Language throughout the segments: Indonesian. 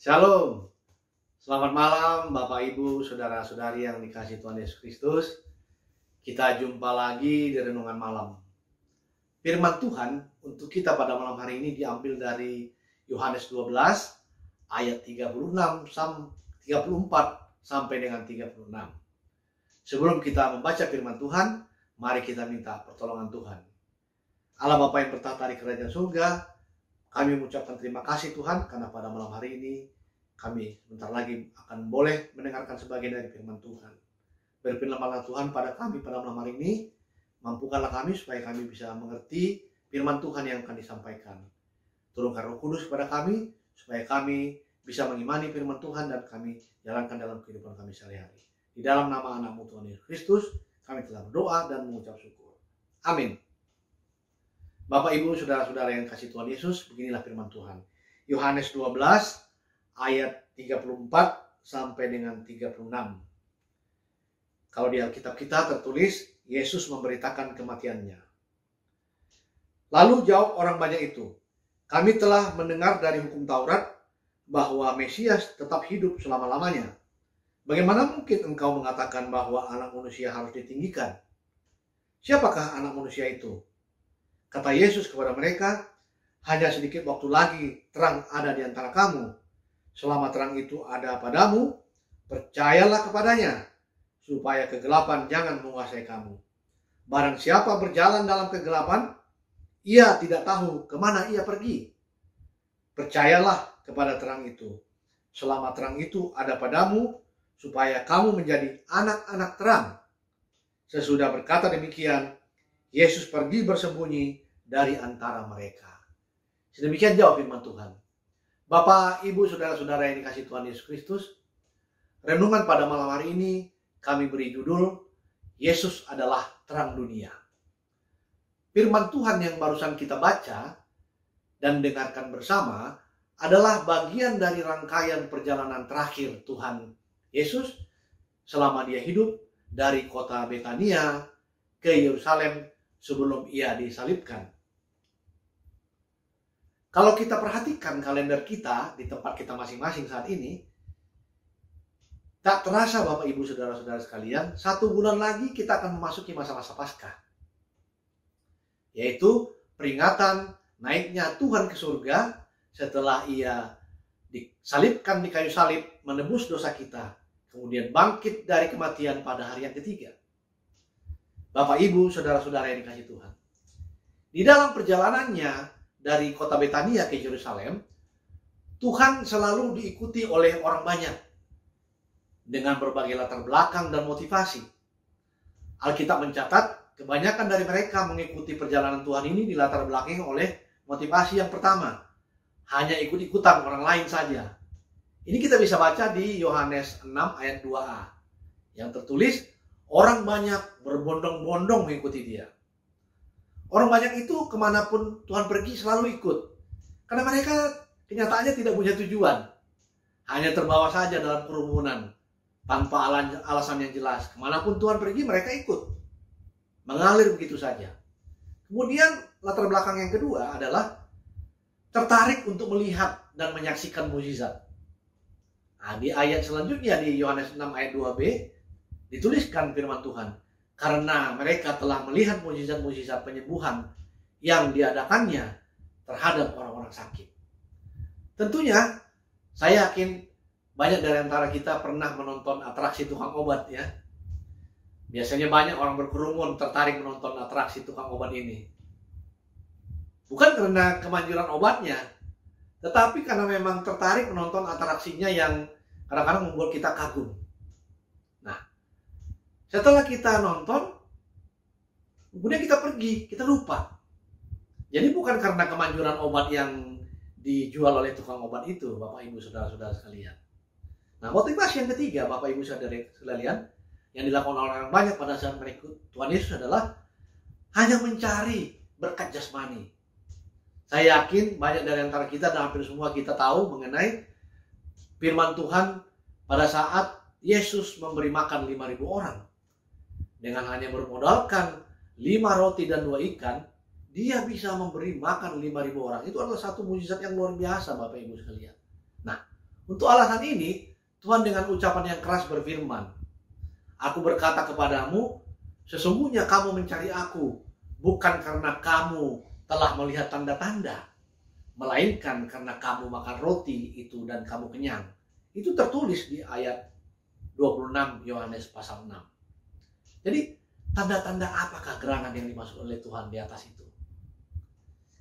Shalom, selamat malam Bapak Ibu, Saudara-saudari yang dikasihi Tuhan Yesus Kristus. Kita jumpa lagi di Renungan Malam. Firman Tuhan untuk kita pada malam hari ini diambil dari Yohanes 12 ayat 34 sampai dengan 36. Sebelum kita membaca firman Tuhan, mari kita minta pertolongan Tuhan. Allah Bapa yang bertahta di kerajaan surga, kami mengucapkan terima kasih Tuhan karena pada malam hari ini kami sebentar lagi akan boleh mendengarkan sebagian dari firman Tuhan. Berfirmanlah Tuhan pada kami pada malam hari ini, mampukanlah kami supaya kami bisa mengerti firman Tuhan yang akan disampaikan. Turunkan Roh Kudus kepada kami supaya kami bisa mengimani firman Tuhan dan kami jalankan dalam kehidupan kami sehari-hari. Di dalam nama anak-Mu Tuhan Yesus Kristus, kami telah berdoa dan mengucap syukur. Amin. Bapak, Ibu, Saudara-saudara yang kasih Tuhan Yesus, beginilah firman Tuhan. Yohanes 12 ayat 34 sampai dengan 36. Kalau di Alkitab kita tertulis, Yesus memberitakan kematiannya. Lalu jawab orang banyak itu, kami telah mendengar dari hukum Taurat bahwa Mesias tetap hidup selama-lamanya. Bagaimana mungkin engkau mengatakan bahwa anak manusia harus ditinggikan? Siapakah anak manusia itu? Kata Yesus kepada mereka, hanya sedikit waktu lagi terang ada di antara kamu. Selama terang itu ada padamu, percayalah kepadanya, supaya kegelapan jangan menguasai kamu. Barang siapa berjalan dalam kegelapan, ia tidak tahu kemana ia pergi. Percayalah kepada terang itu. Selama terang itu ada padamu, supaya kamu menjadi anak-anak terang. Sesudah berkata demikian, Yesus pergi bersembunyi dari antara mereka. Sedemikian jawab firman Tuhan. Bapak, Ibu, Saudara-saudara yang dikasihi Tuhan Yesus Kristus, renungan pada malam hari ini kami beri judul Yesus adalah terang dunia. Firman Tuhan yang barusan kita baca dan dengarkan bersama adalah bagian dari rangkaian perjalanan terakhir Tuhan Yesus selama dia hidup dari kota Betania ke Yerusalem sebelum ia disalibkan. Kalau kita perhatikan kalender kita di tempat kita masing-masing saat ini, tak terasa Bapak Ibu Saudara-saudara sekalian, 1 bulan lagi kita akan memasuki masa-masa Paskah. Yaitu peringatan naiknya Tuhan ke surga setelah ia disalibkan di kayu salib menebus dosa kita. Kemudian bangkit dari kematian pada hari yang ketiga. Bapak, Ibu, Saudara-saudara yang dikasihi Tuhan. Di dalam perjalanannya dari kota Betania ke Yerusalem, Tuhan selalu diikuti oleh orang banyak. Dengan berbagai latar belakang dan motivasi. Alkitab mencatat, kebanyakan dari mereka mengikuti perjalanan Tuhan ini dilatar belakangi oleh motivasi yang pertama. Hanya ikut-ikutan orang lain saja. Ini kita bisa baca di Yohanes 6 ayat 2a. Yang tertulis, orang banyak berbondong-bondong mengikuti dia. Orang banyak itu kemanapun Tuhan pergi selalu ikut. Karena mereka kenyataannya tidak punya tujuan. Hanya terbawa saja dalam kerumunan. Tanpa alasan yang jelas. Kemanapun Tuhan pergi mereka ikut. Mengalir begitu saja. Kemudian latar belakang yang kedua adalah tertarik untuk melihat dan menyaksikan mukjizat. Nah, di ayat selanjutnya di Yohanes 6 ayat 2b dituliskan firman Tuhan. Karena mereka telah melihat mukjizat-mukjizat penyembuhan yang diadakannya terhadap orang-orang sakit. Tentunya saya yakin banyak dari antara kita pernah menonton atraksi tukang obat ya. Biasanya banyak orang berkerumun tertarik menonton atraksi tukang obat ini. Bukan karena kemanjuran obatnya, tetapi karena memang tertarik menonton atraksinya yang kadang-kadang membuat kita kagum. Nah, setelah kita nonton, kemudian kita pergi, kita lupa. Jadi bukan karena kemanjuran obat yang dijual oleh tukang obat itu, Bapak Ibu Saudara-saudara sekalian. Nah, motivasi yang ketiga, Bapak Ibu Saudara sekalian, yang dilakukan oleh orang banyak pada saat mereka Tuhan Yesus adalah hanya mencari berkat jasmani. Saya yakin banyak dari antara kita dan hampir semua kita tahu mengenai firman Tuhan pada saat Yesus memberi makan 5.000 orang. Dengan hanya bermodalkan 5 roti dan 2 ikan, dia bisa memberi makan 5.000 orang. Itu adalah satu mukjizat yang luar biasa Bapak Ibu sekalian. Nah, Untuk alasan ini, Tuhan dengan ucapan yang keras berfirman, "Aku berkata kepadamu, sesungguhnya kamu mencari aku, bukan karena kamu telah melihat tanda-tanda, melainkan karena kamu makan roti itu dan kamu kenyang." Itu tertulis di ayat 26 Yohanes pasal 6. Jadi, tanda-tanda apakah gerangan yang dimaksud oleh Tuhan di atas itu?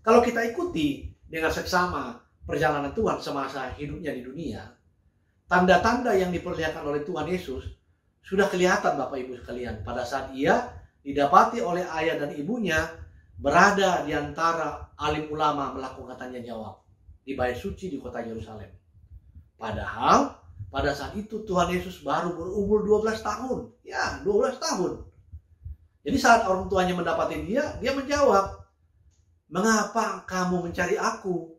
Kalau kita ikuti dengan seksama perjalanan Tuhan semasa hidupnya di dunia, tanda-tanda yang diperlihatkan oleh Tuhan Yesus sudah kelihatan Bapak Ibu sekalian pada saat ia didapati oleh ayah dan ibunya berada di antara alim ulama melakukan tanya jawab di bait suci di kota Yerusalem. Padahal pada saat itu Tuhan Yesus baru berumur 12 tahun. Ya, 12 tahun. Jadi saat orang tuanya mendapati dia menjawab, "Mengapa kamu mencari aku?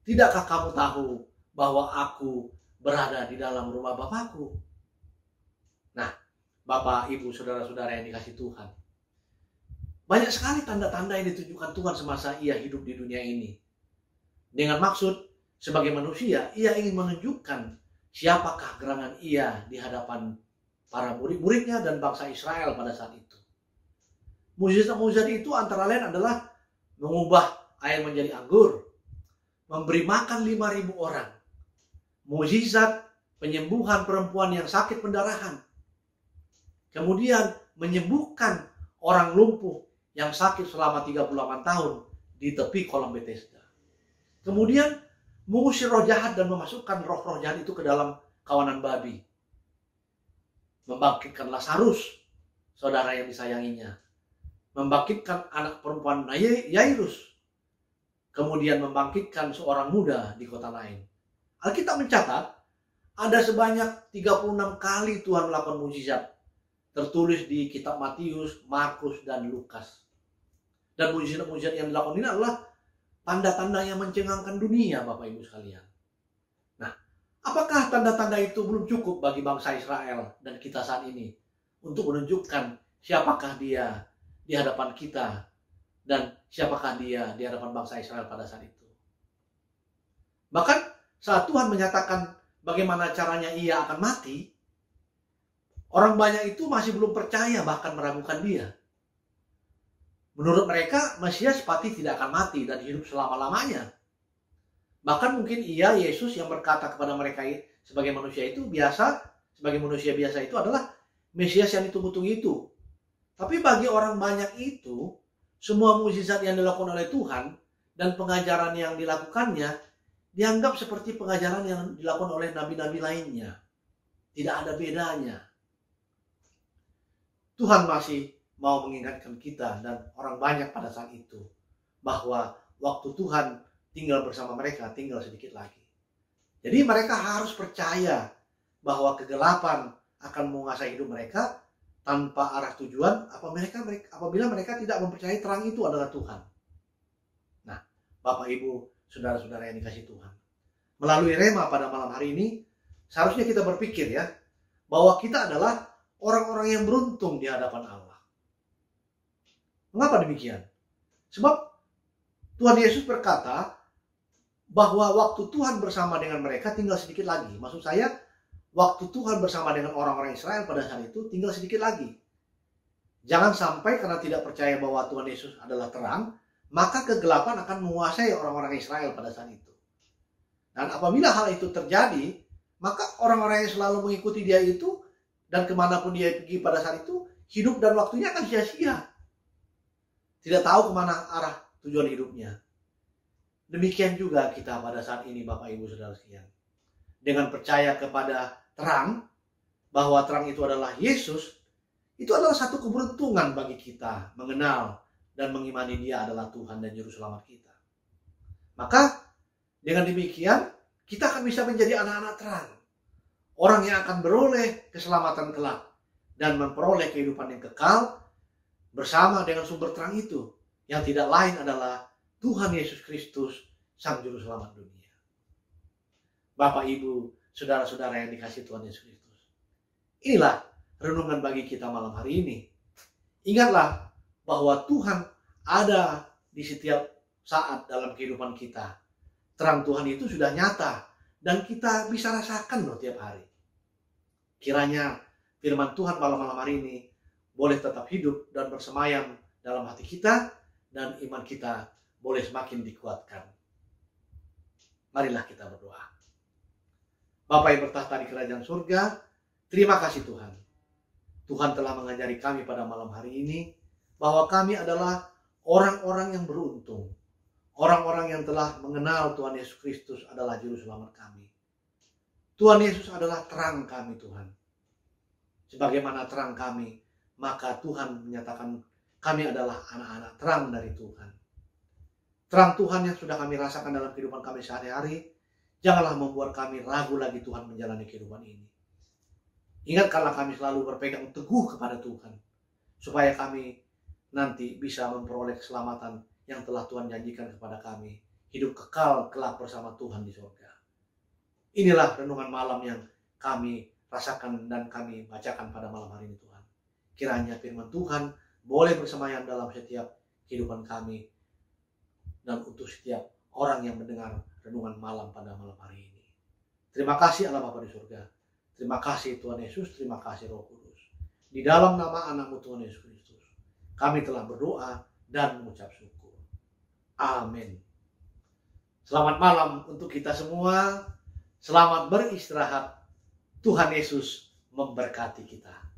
Tidakkah kamu tahu bahwa aku berada di dalam rumah Bapakku?" Nah, Bapak, Ibu, saudara-saudara yang dikasih Tuhan, banyak sekali tanda-tanda yang ditunjukkan Tuhan semasa ia hidup di dunia ini. Dengan maksud, sebagai manusia, ia ingin menunjukkan siapakah gerangan ia di hadapan para murid-muridnya dan bangsa Israel pada saat itu. Mukjizat-mukjizat itu antara lain adalah mengubah air menjadi anggur, memberi makan 5.000 orang, mukjizat penyembuhan perempuan yang sakit pendarahan, kemudian menyembuhkan orang lumpuh yang sakit selama 38 tahun di tepi kolam Bethesda. Kemudian mengusir roh jahat dan memasukkan roh-roh jahat itu ke dalam kawanan babi. Membangkitkan Lazarus, saudara yang disayanginya. Membangkitkan anak perempuan Yairus. Kemudian membangkitkan seorang muda di kota lain. Alkitab mencatat ada sebanyak 36 kali Tuhan melakukan mukjizat. Tertulis di kitab Matius, Markus, dan Lukas. Dan mukjizat-mukjizat yang dilakukan ini adalah tanda-tanda yang mencengangkan dunia, Bapak Ibu sekalian. Nah, apakah tanda-tanda itu belum cukup bagi bangsa Israel dan kita saat ini untuk menunjukkan siapakah dia di hadapan kita dan siapakah dia di hadapan bangsa Israel pada saat itu? Bahkan saat Tuhan menyatakan bagaimana caranya ia akan mati, orang banyak itu masih belum percaya, bahkan meragukan dia. Menurut mereka, Mesias pasti tidak akan mati dan hidup selama-lamanya. Bahkan mungkin ia, Yesus, yang berkata kepada mereka sebagai manusia itu biasa, sebagai manusia biasa itu adalah Mesias yang ditunggu-tunggu itu. Tapi bagi orang banyak itu, semua mukjizat yang dilakukan oleh Tuhan dan pengajaran yang dilakukannya dianggap seperti pengajaran yang dilakukan oleh nabi-nabi lainnya. Tidak ada bedanya. Tuhan masih mau mengingatkan kita dan orang banyak pada saat itu bahwa waktu Tuhan tinggal bersama mereka tinggal sedikit lagi. Jadi mereka harus percaya bahwa kegelapan akan menguasai hidup mereka tanpa arah tujuan apabila mereka tidak mempercayai terang itu adalah Tuhan. Nah, Bapak Ibu, saudara-saudara yang dikasih Tuhan, melalui Rema pada malam hari ini seharusnya kita berpikir ya bahwa kita adalah orang-orang yang beruntung di hadapan Allah. Mengapa demikian? Sebab Tuhan Yesus berkata bahwa waktu Tuhan bersama dengan mereka tinggal sedikit lagi. Maksud saya, waktu Tuhan bersama dengan orang-orang Israel pada saat itu tinggal sedikit lagi. Jangan sampai karena tidak percaya bahwa Tuhan Yesus adalah terang, maka kegelapan akan menguasai orang-orang Israel pada saat itu. Dan apabila hal itu terjadi, maka orang-orang yang selalu mengikuti dia itu dan kemanapun dia pergi pada saat itu, hidup dan waktunya akan sia-sia. Tidak tahu kemana arah tujuan hidupnya. Demikian juga kita pada saat ini, Bapak Ibu Saudara sekalian. Dengan percaya kepada terang, bahwa terang itu adalah Yesus, itu adalah satu keberuntungan bagi kita mengenal dan mengimani dia adalah Tuhan dan Juru Selamat kita. Maka dengan demikian kita akan bisa menjadi anak-anak terang. Orang yang akan beroleh keselamatan kelak dan memperoleh kehidupan yang kekal bersama dengan sumber terang itu, yang tidak lain adalah Tuhan Yesus Kristus, Sang Juru Selamat dunia. Bapak, Ibu, saudara-saudara yang dikasihi Tuhan Yesus Kristus, inilah renungan bagi kita malam hari ini. Ingatlah bahwa Tuhan ada di setiap saat dalam kehidupan kita. Terang Tuhan itu sudah nyata dan kita bisa rasakan loh tiap hari. Kiranya firman Tuhan malam-malam hari ini boleh tetap hidup dan bersemayam dalam hati kita, dan iman kita boleh semakin dikuatkan. Marilah kita berdoa. Bapa yang bertahta di kerajaan surga, terima kasih Tuhan. Tuhan telah mengajari kami pada malam hari ini bahwa kami adalah orang-orang yang beruntung. Orang-orang yang telah mengenal Tuhan Yesus Kristus adalah juru selamat kami. Tuhan Yesus adalah terang kami Tuhan. Sebagaimana terang kami, maka Tuhan menyatakan kami adalah anak-anak terang dari Tuhan. Terang Tuhan yang sudah kami rasakan dalam kehidupan kami sehari-hari, janganlah membuat kami ragu lagi Tuhan menjalani kehidupan ini. Ingatkanlah kami selalu berpegang teguh kepada Tuhan, supaya kami nanti bisa memperoleh keselamatan yang telah Tuhan janjikan kepada kami, hidup kekal kelak bersama Tuhan di surga. Inilah renungan malam yang kami rasakan dan kami bacakan pada malam hari ini Tuhan. Kiranya firman Tuhan boleh bersemayam dalam setiap kehidupan kami dan untuk setiap orang yang mendengar renungan malam pada malam hari ini. Terima kasih Allah Bapa di surga. Terima kasih Tuhan Yesus, terima kasih Roh Kudus. Di dalam nama anak-Mu Tuhan Yesus Kristus, kami telah berdoa dan mengucap syukur. Amin. Selamat malam untuk kita semua. Selamat beristirahat. Tuhan Yesus memberkati kita.